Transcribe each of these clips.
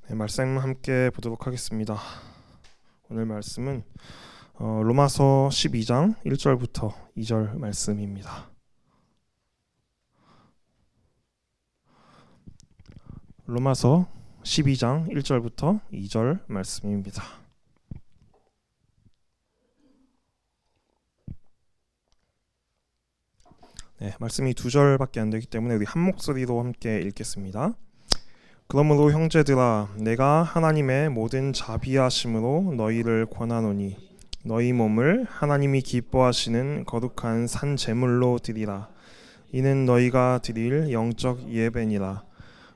네, 말씀 함께 보도록 하겠습니다. 오늘 말씀은 로마서 12장 1절부터 2절 말씀입니다. 로마서 12장 1절부터 2절 말씀입니다. 네, 말씀이 두 절밖에 안 되기 때문에 우리 한 목소리로 함께 읽겠습니다. 그러므로 형제들아, 내가 하나님의 모든 자비하심으로 너희를 권하노니 너희 몸을 하나님이 기뻐하시는 거룩한 산 제물로 드리라. 이는 너희가 드릴 영적 예배니라.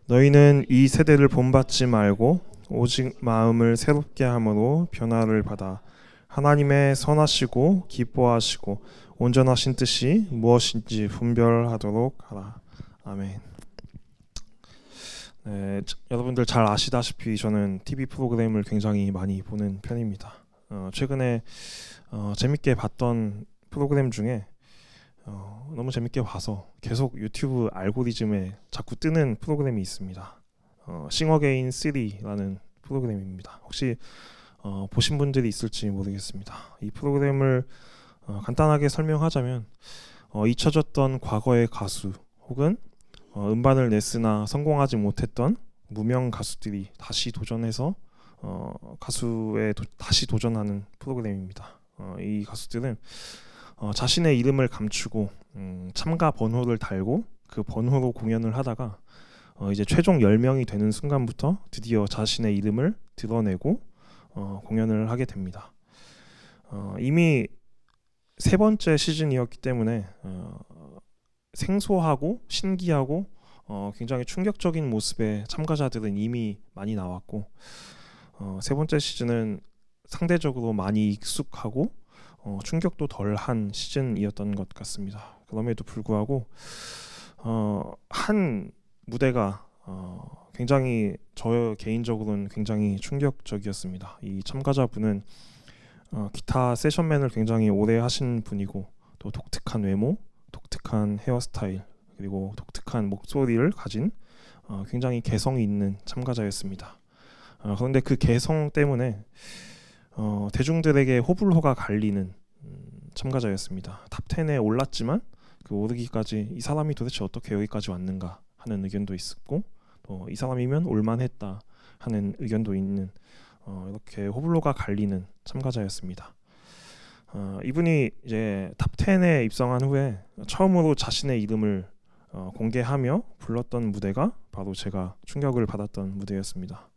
너희는 이 세대를 본받지 말고 오직 마음을 새롭게 함으로 변화를 받아 하나님의 선하시고 기뻐하시고 온전하신 뜻이 무엇인지 분별하도록 하라. 아멘. 네, 여러분들 잘 아시다시피 저는 TV 프로그램을 굉장히 많이 보는 편입니다. 최근에 재밌게 봤던 프로그램 중에 너무 재밌게 봐서 계속 유튜브 알고리즘에 자꾸 뜨는 프로그램이 있습니다. 싱어게인 3라는 프로그램입니다. 혹시 보신 분들이 있을지 모르겠습니다. 이 프로그램을 간단하게 설명하자면 잊혀졌던 과거의 가수 혹은 음반을 냈으나 성공하지 못했던 무명 가수들이 다시 도전해서 가수에 다시 도전하는 프로그램입니다. 이 가수들은 자신의 이름을 감추고 참가 번호를 달고 그 번호로 공연을 하다가 이제 최종 10명이 되는 순간부터 드디어 자신의 이름을 드러내고 공연을 하게 됩니다. 이미 세 번째 시즌이었기 때문에 생소하고 신기하고 굉장히 충격적인 모습의 참가자들은 이미 많이 나왔고 세 번째 시즌은 상대적으로 많이 익숙하고 충격도 덜한 시즌이었던 것 같습니다. 그럼에도 불구하고 한 무대가 굉장히 저 개인적으로는 굉장히 충격적이었습니다. 이 참가자분은 기타 세션맨을 굉장히 오래 하신 분이고 또 독특한 외모, 독특한 헤어스타일 그리고 독특한 목소리를 가진 굉장히 개성이 있는 참가자였습니다. 그런데 그 개성 때문에 대중들에게 호불호가 갈리는 참가자였습니다. 탑10에 올랐지만 그 오르기까지 이 사람이 도대체 어떻게 여기까지 왔는가 하는 의견도 있었고 또 이 사람이면 올만했다 하는 의견도 있는 이렇게 호불호가 갈리는 참가자였습니다. 이분이 이제 탑10에 입성한 후에 처음으로 자신의 이름을 공개하며 불렀던 무대가 바로 제가 충격을 받았던 무대였습니다.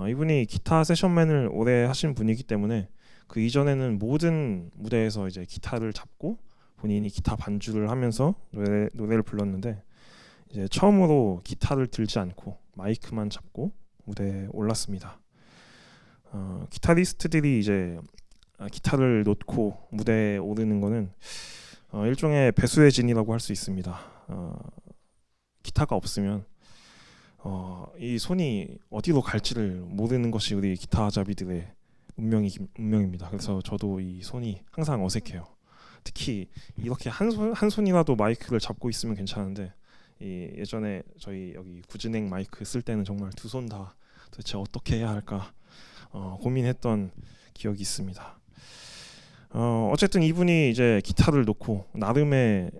이분이 기타 세션맨을 오래 하신 분이기 때문에 그 이전에는 모든 무대에서 이제 기타를 잡고 본인이 기타 반주를 하면서 노래를 불렀는데 이제 처음으로 기타를 들지 않고 마이크만 잡고 무대에 올랐습니다. 기타리스트들이 이제 기타를 놓고 무대에 오르는 거는 일종의 배수의 진이라고 할 수 있습니다. 기타가 없으면 이 손이 어디로 갈지를 모르는 것이 우리 기타잡이들의 운명입니다. 그래서 저도 이 손이 항상 어색해요. 특히 이렇게 한 손이라도 마이크를 잡고 있으면 괜찮은데 예전에 저희 여기 구진행 마이크 쓸 때는 정말 두 손 다 도대체 어떻게 해야 할까 고민했던 기억이 있습니다. 어쨌든 이분이 이제 기타를 놓고 나름의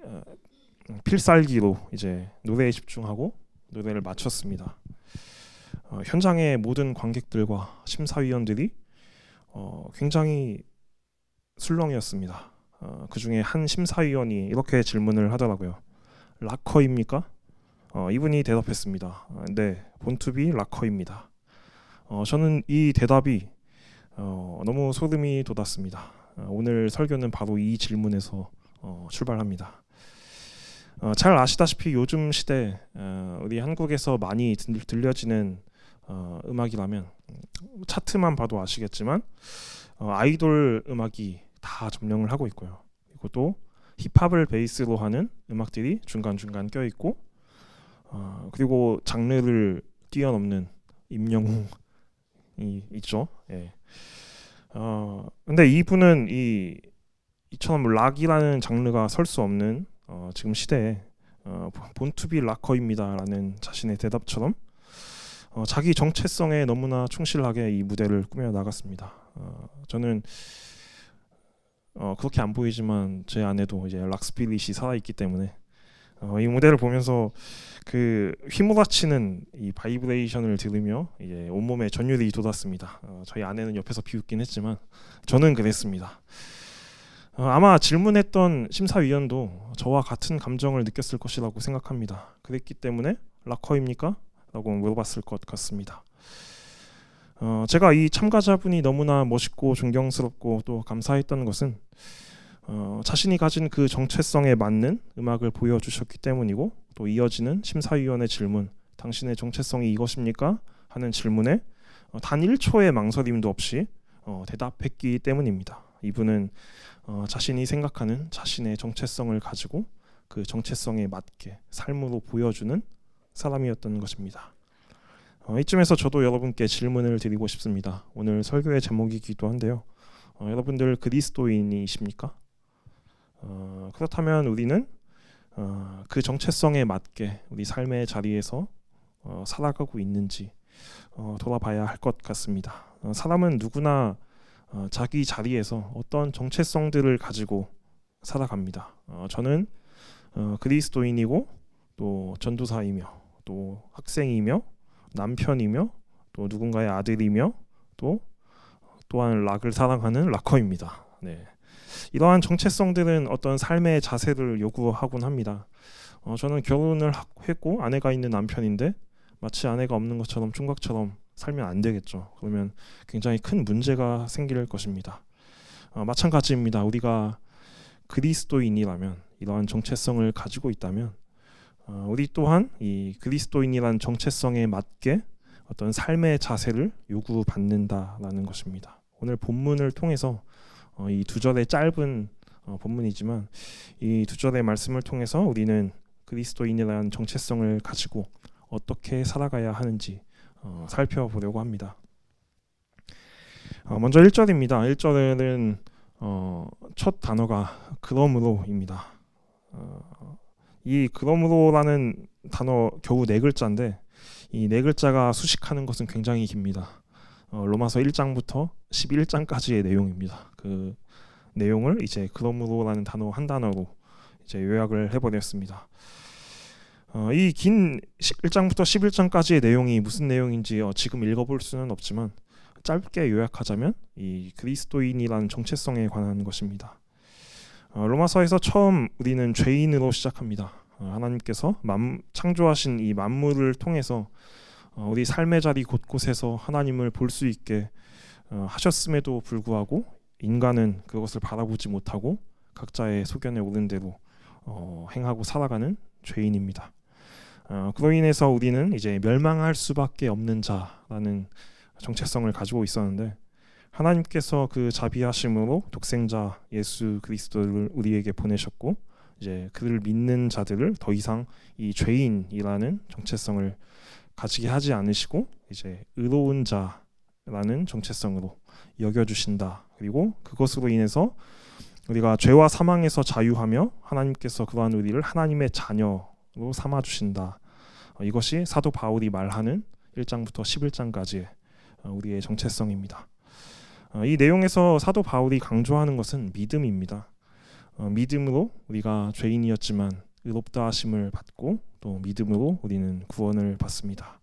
필살기로 이제 노래에 집중하고 노래를 마쳤습니다. 현장의 모든 관객들과 심사위원들이 굉장히 술렁이었습니다. 그 중에 한 심사위원이 이렇게 질문을 하더라고요. 락커입니까? 이분이 대답했습니다. 네, 본투비 락커입니다. 저는 이 대답이 너무 소름이 돋았습니다. 오늘 설교는 바로 이 질문에서 출발합니다. 잘 아시다시피 요즘 시대 우리 한국에서 많이 들려지는 음악이라면 차트만 봐도 아시겠지만 아이돌 음악이 다 점령을 하고 있고요. 그리고 또 힙합을 베이스로 하는 음악들이 중간중간 껴있고 그리고 장르를 뛰어넘는 임영웅이 있죠. 예. 근데 이분은 이처럼 락이라는 장르가 설 수 없는 지금 시대에 본투비 락커입니다라는 자신의 대답처럼 자기 정체성에 너무나 충실하게 이 무대를 꾸며 나갔습니다. 저는 그렇게 안 보이지만 제 안에도 이제 락스피릿이 살아있기 때문에 이 무대를 보면서 그 휘몰아치는 이 바이브레이션을 들으며 이제 온몸에 전율이 돋았습니다. 저희 아내는 옆에서 비웃긴 했지만 저는 그랬습니다. 아마 질문했던 심사위원도 저와 같은 감정을 느꼈을 것이라고 생각합니다. 그랬기 때문에 락커입니까? 라고 물어봤을 것 같습니다. 제가 이 참가자분이 너무나 멋있고 존경스럽고 또 감사했던 것은 자신이 가진 그 정체성에 맞는 음악을 보여주셨기 때문이고, 또 이어지는 심사위원의 질문, 당신의 정체성이 이것입니까? 하는 질문에 단 1초의 망설임도 없이 대답했기 때문입니다. 이분은 자신이 생각하는 자신의 정체성을 가지고 그 정체성에 맞게 삶으로 보여주는 사람이었던 것입니다. 이쯤에서 저도 여러분께 질문을 드리고 싶습니다. 오늘 설교의 제목이기도 한데요. 여러분들 그리스도인이십니까? 그렇다면 우리는 그 정체성에 맞게 우리 삶의 자리에서 살아가고 있는지 돌아봐야 할 것 같습니다. 사람은 누구나 자기 자리에서 어떤 정체성들을 가지고 살아갑니다. 저는 그리스도인이고 또 전도사이며 또 학생이며 남편이며 또 누군가의 아들이며 또한 락을 사랑하는 락커입니다. 네. 이러한 정체성들은 어떤 삶의 자세를 요구하곤 합니다. 저는 결혼을 했고 아내가 있는 남편인데 마치 아내가 없는 것처럼 총각처럼 살면 안 되겠죠. 그러면 굉장히 큰 문제가 생길 것입니다. 마찬가지입니다. 우리가 그리스도인이라면, 이러한 정체성을 가지고 있다면 우리 또한 이 그리스도인이란 정체성에 맞게 어떤 삶의 자세를 요구받는다라는 것입니다. 오늘 본문을 통해서 이 두 절의 짧은 본문이지만 이 두 절의 말씀을 통해서 우리는 그리스도인이라는 정체성을 가지고 어떻게 살아가야 하는지 살펴보려고 합니다. 먼저 1절입니다. 1절에는 첫 단어가 그러므로입니다. 이 그러므로라는 단어 겨우 4글자인데 이 4글자가 수식하는 것은 굉장히 깁니다. 로마서 1장부터 11장까지의 내용입니다. 그 내용을 이제 그러므로라는 단어 한 단어로 이제 요약을 해버렸습니다. 이 긴 1장부터 11장까지의 내용이 무슨 내용인지 지금 읽어볼 수는 없지만 짧게 요약하자면 이 그리스도인이라는 정체성에 관한 것입니다. 로마서에서 처음 우리는 죄인으로 시작합니다. 하나님께서 창조하신 이 만물을 통해서 우리 삶의 자리 곳곳에서 하나님을 볼 수 있게 하셨음에도 불구하고 인간은 그것을 바라보지 못하고 각자의 소견에 오른 대로 행하고 살아가는 죄인입니다. 그로 인해서 우리는 이제 멸망할 수밖에 없는 자라는 정체성을 가지고 있었는데, 하나님께서 그 자비하심으로 독생자 예수 그리스도를 우리에게 보내셨고, 이제 그를 믿는 자들을 더 이상 이 죄인이라는 정체성을 가지게 하지 않으시고 이제 의로운 자라는 정체성으로 여겨주신다. 그리고 그것으로 인해서 우리가 죄와 사망에서 자유하며 하나님께서 그러한 우리를 하나님의 자녀로 삼아주신다. 이것이 사도 바울이 말하는 1장부터 11장까지의 우리의 정체성입니다. 이 내용에서 사도 바울이 강조하는 것은 믿음입니다. 믿음으로 우리가 죄인이었지만 의롭다 하심을 받고 또 믿음으로 우리는 구원을 받습니다.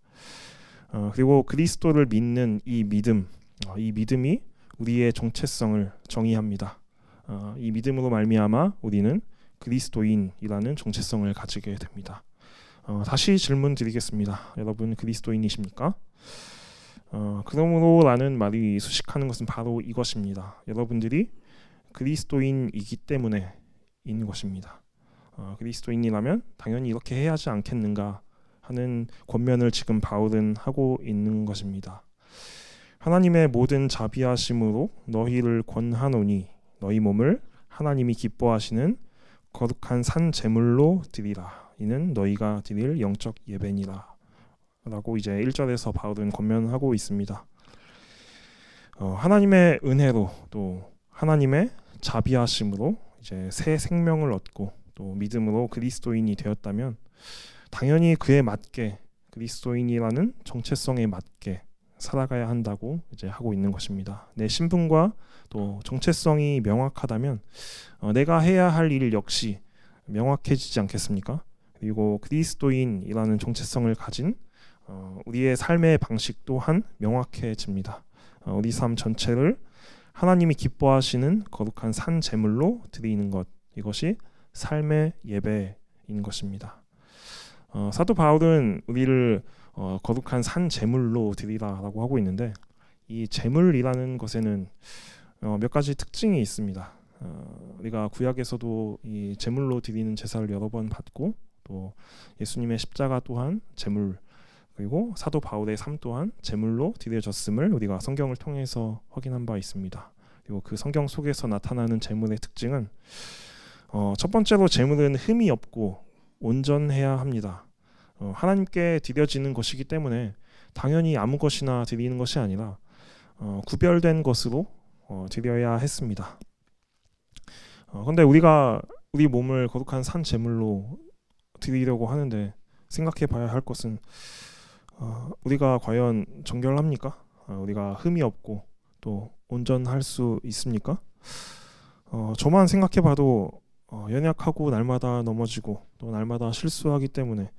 그리고 그리스도를 믿는 이 믿음이 우리의 정체성을 정의합니다. 이 믿음으로 말미암아 우리는 그리스도인이라는 정체성을 가지게 됩니다. 다시 질문 드리겠습니다. 여러분 그리스도인이십니까? 그러므로라는 말이 수식하는 것은 바로 이것입니다. 여러분들이 그리스도인이기 때문에 인 것입니다. 그리스도인이라면 당연히 이렇게 해야 하지 않겠는가 하는 권면을 지금 바울은 하고 있는 것입니다. 하나님의 모든 자비하심으로 너희를 권하노니 너희 몸을 하나님이 기뻐하시는 거룩한 산 제물로 드리라. 이는 너희가 드릴 영적 예배니라. 라고 이제 1절에서 바울은 권면하고 있습니다. 하나님의 은혜로 또 하나님의 자비하심으로 이제 새 생명을 얻고 또 믿음으로 그리스도인이 되었다면 당연히 그에 맞게 그리스도인이라는 정체성에 맞게 살아가야 한다고 이제 하고 있는 것입니다. 내 신분과 또 정체성이 명확하다면 내가 해야 할 일 역시 명확해지지 않겠습니까? 그리고 그리스도인이라는 정체성을 가진 우리의 삶의 방식 또한 명확해집니다. 우리 삶 전체를 하나님이 기뻐하시는 거룩한 산 제물로 드리는 것, 이것이 삶의 예배인 것입니다. 사도 바울은 우리를 거룩한 산 제물로 드리라라고 하고 있는데, 이 제물이라는 것에는 몇 가지 특징이 있습니다. 우리가 구약에서도 이 제물로 드리는 제사를 여러 번 받고, 또 예수님의 십자가 또한 제물, 그리고 사도 바울의 삶 또한 제물로 드려졌음을 우리가 성경을 통해서 확인한 바 있습니다. 그리고 그 성경 속에서 나타나는 제물의 특징은 첫 번째로 제물은 흠이 없고 온전해야 합니다. 하나님께 드려지는 것이기 때문에 당연히 아무 것이나 드리는 것이 아니라 구별된 것으로 드려야 했습니다. 그런데 우리가 우리 몸을 거룩한 산 제물로 드리려고 하는데 생각해 봐야 할 것은 우리가 과연 정결합니까? 우리가 흠이 없고 또 온전할 수 있습니까? 저만 생각해 봐도 연약하고 날마다 넘어지고 또 날마다 실수하기 때문에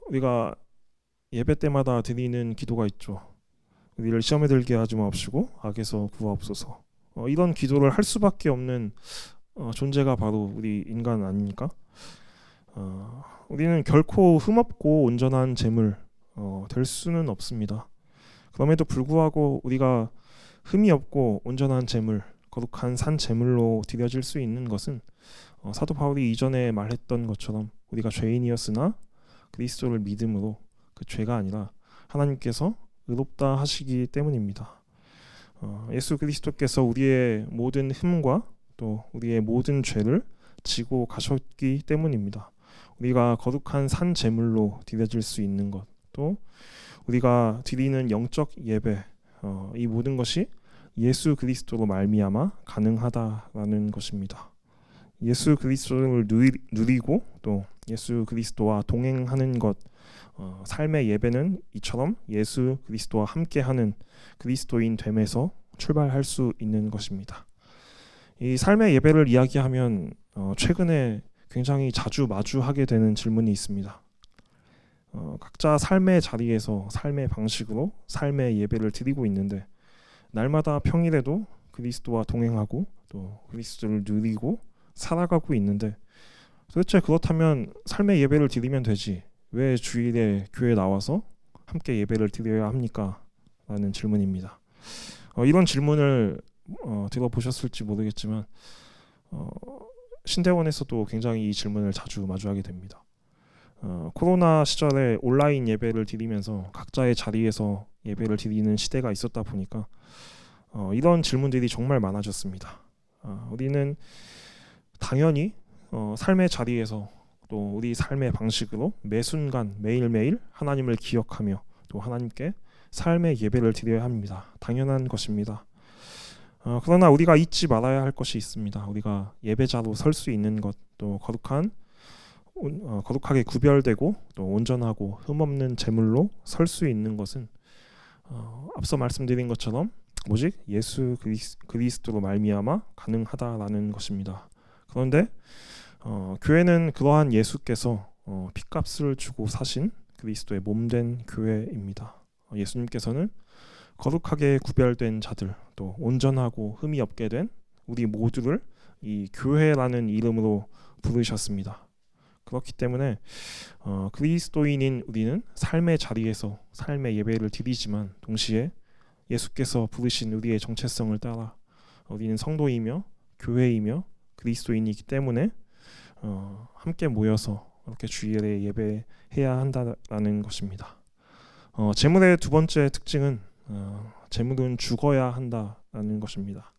우리가 예배 때마다 드리는 기도가 있죠. 우리를 시험에 들게 하지 마옵시고 악에서 구하옵소서. 이런 기도를 할 수밖에 없는 존재가 바로 우리 인간 아닙니까? 우리는 결코 흠없고 온전한 제물 될 수는 없습니다. 그럼에도 불구하고 우리가 흠이 없고 온전한 제물, 거룩한 산 제물로 드려질 수 있는 것은 사도 바울이 이전에 말했던 것처럼 우리가 죄인이었으나 그리스도를 믿음으로 그 죄가 아니라 하나님께서 의롭다 하시기 때문입니다. 예수 그리스도께서 우리의 모든 흠과 또 우리의 모든 죄를 지고 가셨기 때문입니다. 우리가 거룩한 산 제물로 드려질 수 있는 것, 또 우리가 드리는 영적 예배, 이 모든 것이 예수 그리스도로 말미암아 가능하다라는 것입니다. 예수 그리스도를 누리고 또 예수 그리스도와 동행하는 것, 삶의 예배는 이처럼 예수 그리스도와 함께하는 그리스도인 됨에서 출발할 수 있는 것입니다. 이 삶의 예배를 이야기하면 최근에 굉장히 자주 마주하게 되는 질문이 있습니다. 각자 삶의 자리에서 삶의 방식으로 삶의 예배를 드리고 있는데 날마다 평일에도 그리스도와 동행하고 또 그리스도를 누리고 살아가고 있는데 도대체 그렇다면 삶의 예배를 드리면 되지 왜 주일에 교회 나와서 함께 예배를 드려야 합니까? 라는 질문입니다. 이런 질문을 들어보셨을지 모르겠지만 신대원에서도 굉장히 이 질문을 자주 마주하게 됩니다. 코로나 시절에 온라인 예배를 드리면서 각자의 자리에서 예배를 드리는 시대가 있었다 보니까 이런 질문들이 정말 많아졌습니다. 우리는 당연히 삶의 자리에서 또 우리 삶의 방식으로 매 순간 매일매일 하나님을 기억하며 또 하나님께 삶의 예배를 드려야 합니다. 당연한 것입니다. 그러나 우리가 잊지 말아야 할 것이 있습니다. 우리가 예배자로 설 수 있는 것, 또 거룩하게 구별되고 또 온전하고 흠없는 제물로 설 수 있는 것은 앞서 말씀드린 것처럼 오직 예수 그리스도로 말미암아 가능하다라는 것입니다. 그런데 교회는 그러한 예수께서 핏값을 주고 사신 그리스도의 몸된 교회입니다. 예수님께서는 거룩하게 구별된 자들, 또 온전하고 흠이 없게 된 우리 모두를 이 교회라는 이름으로 부르셨습니다. 그렇기 때문에 그리스도인인 우리는 삶의 자리에서 삶의 예배를 드리지만 동시에 예수께서 부르신 우리의 정체성을 따라 우리는 성도이며 교회이며 그리스도인이기 때문에 함께 모여서 이렇게 주일에 예배해야 한다라는 것입니다. 제물의 두 번째 특징은 제물은 죽어야 한다라는 것입니다.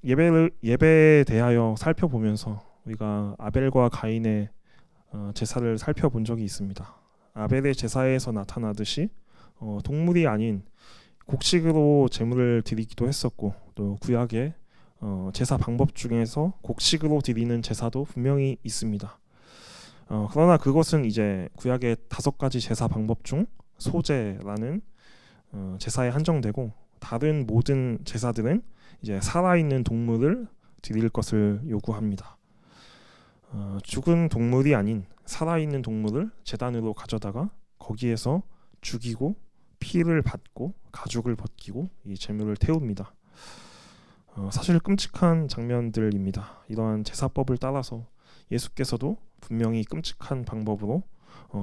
예배에 대하여 살펴보면서 우리가 아벨과 가인의 제사를 살펴본 적이 있습니다. 아벨의 제사에서 나타나듯이 동물이 아닌 곡식으로 제물을 드리기도 했었고 또 구약의 제사 방법 중에서 곡식으로 드리는 제사도 분명히 있습니다. 그러나 그것은 이제 구약의 5가지 제사 방법 중 소제라는 제사에 한정되고, 다른 모든 제사들은 이제 살아있는 동물을 드릴 것을 요구합니다. 죽은 동물이 아닌 살아있는 동물을 제단으로 가져다가 거기에서 죽이고 피를 받고 가죽을 벗기고 이 제물을 태웁니다. 사실 끔찍한 장면들입니다. 이러한 제사법을 따라서 예수께서도 분명히 끔찍한 방법으로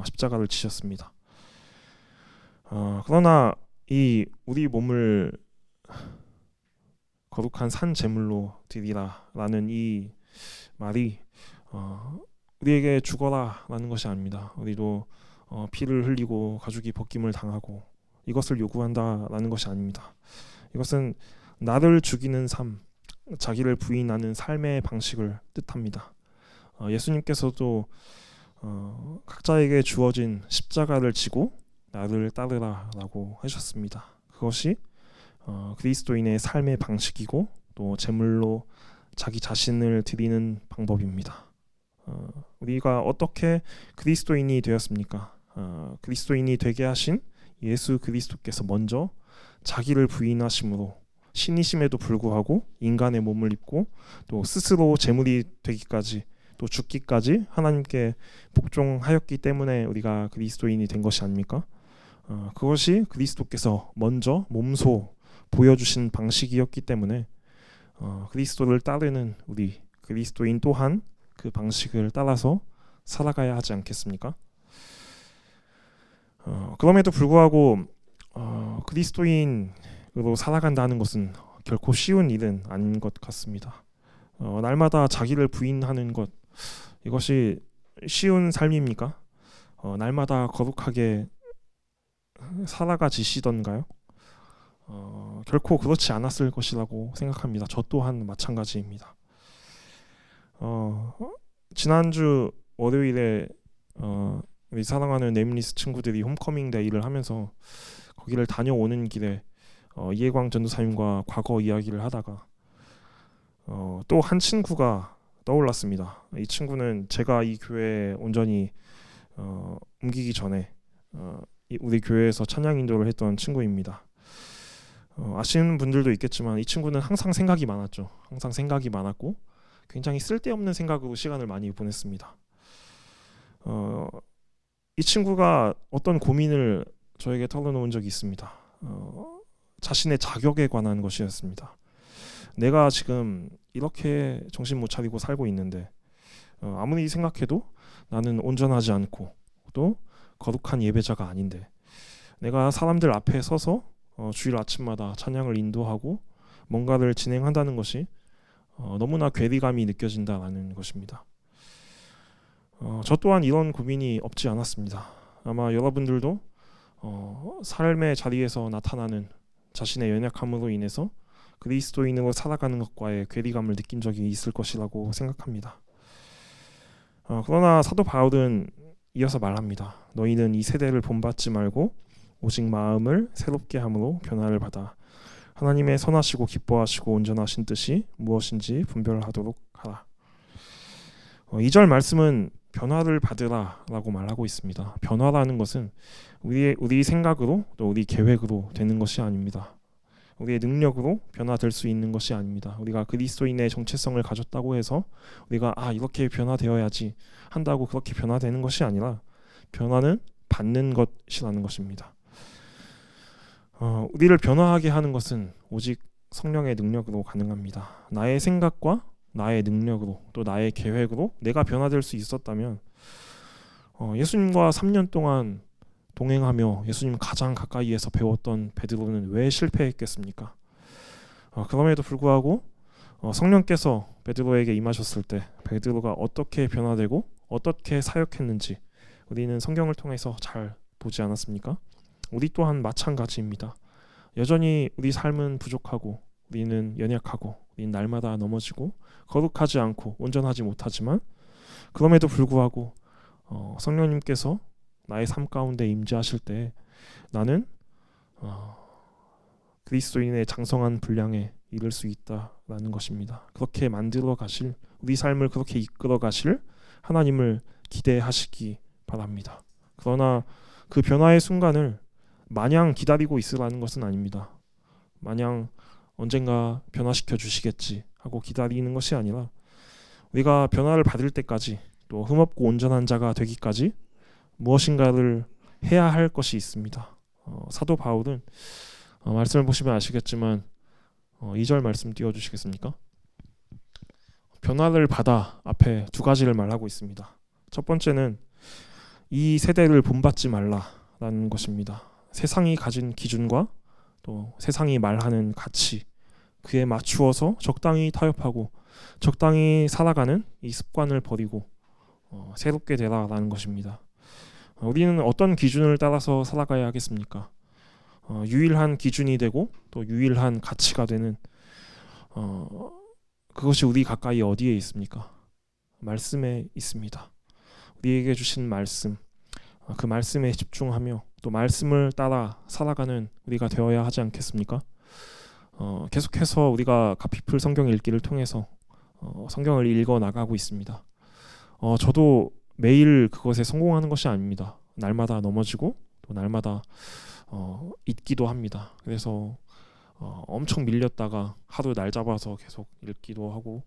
십자가를 지셨습니다. 그러나 이 우리 몸을 거룩한 산 제물로 드리라라는 이 말이 우리에게 죽어라라는 것이 아닙니다. 우리도 피를 흘리고 가죽이 벗김을 당하고 이것을 요구한다라는 것이 아닙니다. 이것은 나를 죽이는 삶, 자기를 부인하는 삶의 방식을 뜻합니다. 예수님께서도 각자에게 주어진 십자가를 지고 나를 따르라라고 하셨습니다. 그것이 그리스도인의 삶의 방식이고 또 제물로 자기 자신을 드리는 방법입니다. 우리가 어떻게 그리스도인이 되었습니까? 그리스도인이 되게 하신 예수 그리스도께서 먼저 자기를 부인하심으로 신이심에도 불구하고 인간의 몸을 입고 또 스스로 제물이 되기까지 또 죽기까지 하나님께 복종하였기 때문에 우리가 그리스도인이 된 것이 아닙니까? 그것이 그리스도께서 먼저 몸소 보여주신 방식이었기 때문에 그리스도를 따르는 우리 그리스도인 또한 그 방식을 따라서 살아가야 하지 않겠습니까? 그럼에도 불구하고 그리스도인으로 살아간다는 것은 결코 쉬운 일은 아닌 것 같습니다. 날마다 자기를 부인하는 것, 이것이 쉬운 삶입니까? 날마다 거룩하게 살아가지시던가요? 결코 그렇지 않았을 것이라고 생각합니다. 저 또한 마찬가지입니다. 지난주 월요일에 우리 사랑하는 네임리스 친구들이 홈커밍 데이를 하면서 거기를 다녀오는 길에 이해광 전도사님과 과거 이야기를 하다가 또 한 친구가 떠올랐습니다. 이 친구는 제가 이 교회에 온전히 옮기기 전에 우리 교회에서 찬양 인도를 했던 친구입니다. 아시는 분들도 있겠지만 이 친구는 항상 생각이 많았죠. 항상 생각이 많았고 굉장히 쓸데없는 생각으로 시간을 많이 보냈습니다. 이 친구가 어떤 고민을 저에게 털어놓은 적이 있습니다. 자신의 자격에 관한 것이었습니다. 내가 지금 이렇게 정신 못 차리고 살고 있는데 아무리 생각해도 나는 온전하지 않고 또 거룩한 예배자가 아닌데 내가 사람들 앞에 서서 주일 아침마다 찬양을 인도하고 뭔가를 진행한다는 것이 너무나 괴리감이 느껴진다라는 것입니다. 저 또한 이런 고민이 없지 않았습니다. 아마 여러분들도 삶의 자리에서 나타나는 자신의 연약함으로 인해서 그리스도인으로 살아가는 것과의 괴리감을 느낀 적이 있을 것이라고 생각합니다. 그러나 사도 바울은 이어서 말합니다. 너희는 이 세대를 본받지 말고 오직 마음을 새롭게 함으로 변화를 받아 하나님의 선하시고 기뻐하시고 온전하신 뜻이 무엇인지 분별하도록 하라. 2절 말씀은 변화를 받으라라고 말하고 있습니다. 변화라는 것은 우리 생각으로 또 우리 계획으로 되는 것이 아닙니다. 우리의 능력으로 변화될 수 있는 것이 아닙니다. 우리가 그리스도인의 정체성을 가졌다고 해서 우리가 이렇게 변화되어야지 한다고 그렇게 변화되는 것이 아니라 변화는 받는 것이라는 것입니다. 우리를 변화하게 하는 것은 오직 성령의 능력으로 가능합니다. 나의 생각과 나의 능력으로 또 나의 계획으로 내가 변화될 수 있었다면 예수님과 3년 동안 동행하며 예수님 가장 가까이에서 배웠던 베드로는 왜 실패했겠습니까? 그럼에도 불구하고 성령께서 베드로에게 임하셨을 때 베드로가 어떻게 변화되고 어떻게 사역했는지 우리는 성경을 통해서 잘 보지 않았습니까? 우리 또한 마찬가지입니다. 여전히 우리 삶은 부족하고 우리는 연약하고 우리는 날마다 넘어지고 거룩하지 않고 온전하지 못하지만 그럼에도 불구하고 성령님께서 나의 삶 가운데 임재하실 때 나는 그리스도인의 장성한 분량에 이를 수 있다라는 것입니다. 그렇게 만들어 가실 우리 삶을 그렇게 이끌어 가실 하나님을 기대하시기 바랍니다. 그러나 그 변화의 순간을 마냥 기다리고 있으라는 것은 아닙니다. 마냥 언젠가 변화시켜 주시겠지 하고 기다리는 것이 아니라 우리가 변화를 받을 때까지 또 흠없고 온전한 자가 되기까지 무엇인가를 해야 할 것이 있습니다. 사도 바울은 말씀을 보시면 아시겠지만 2절 말씀 띄워주시겠습니까? 변화를 받아 앞에 두 가지를 말하고 있습니다. 첫 번째는 이 세대를 본받지 말라라는 것입니다. 세상이 가진 기준과 또 세상이 말하는 가치, 그에 맞추어서 적당히 타협하고 적당히 살아가는 이 습관을 버리고 새롭게 되라라는 것입니다. 우리는 어떤 기준을 따라서 살아가야 하겠습니까? 유일한 기준이 되고 또 유일한 가치가 되는 그것이 우리 가까이 어디에 있습니까? 말씀에 있습니다. 우리에게 주신 말씀, 그 말씀에 집중하며 또 말씀을 따라 살아가는 우리가 되어야 하지 않겠습니까? 계속해서 우리가 가피풀 성경 읽기를 통해서 성경을 읽어 나가고 있습니다. 저도 매일 그것에 성공하는 것이 아닙니다. 날마다 넘어지고 또 날마다 잊기도 합니다. 그래서 엄청 밀렸다가 하루 날 잡아서 계속 읽기도 하고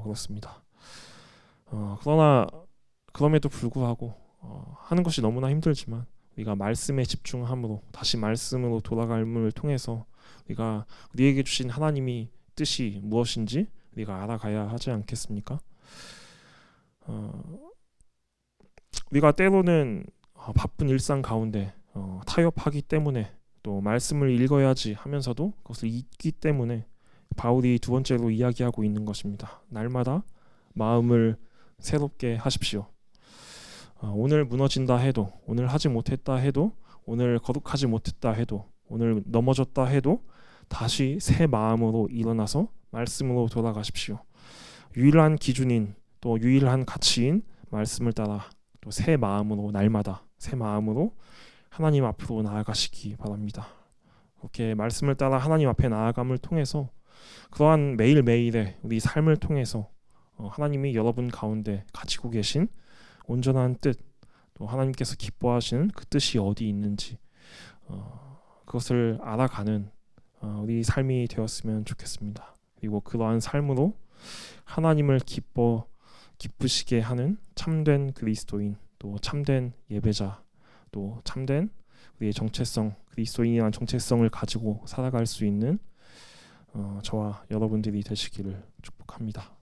그렇습니다. 그러나 그럼에도 불구하고 하는 것이 너무나 힘들지만 우리가 말씀에 집중함으로 다시 말씀으로 돌아감을 통해서 우리가 우리에게 주신 하나님이 뜻이 무엇인지 우리가 알아가야 하지 않겠습니까? 우리가 때로는 바쁜 일상 가운데 타협하기 때문에 또 말씀을 읽어야지 하면서도 그것을 잊기 때문에 바울이 두 번째로 이야기하고 있는 것입니다. 날마다 마음을 새롭게 하십시오. 오늘 무너진다 해도, 오늘 하지 못했다 해도, 오늘 거룩하지 못했다 해도, 오늘 넘어졌다 해도 다시 새 마음으로 일어나서 말씀으로 돌아가십시오. 유일한 기준인 또 유일한 가치인 말씀을 따라 또 새 마음으로 날마다 새 마음으로 하나님 앞으로 나아가시기 바랍니다. 그렇게 말씀을 따라 하나님 앞에 나아감을 통해서 그러한 매일매일의 우리 삶을 통해서 하나님이 여러분 가운데 가지고 계신 온전한 뜻, 또 하나님께서 기뻐하시는 그 뜻이 어디 있는지 그것을 알아가는 우리 삶이 되었으면 좋겠습니다. 그리고 그러한 삶으로 하나님을 기쁘시게 하는 참된 그리스도인, 또 참된 예배자, 또 참된 우리의 정체성, 그리스도인이란 정체성을 가지고 살아갈 수 있는 저와 여러분들이 되시기를 축복합니다.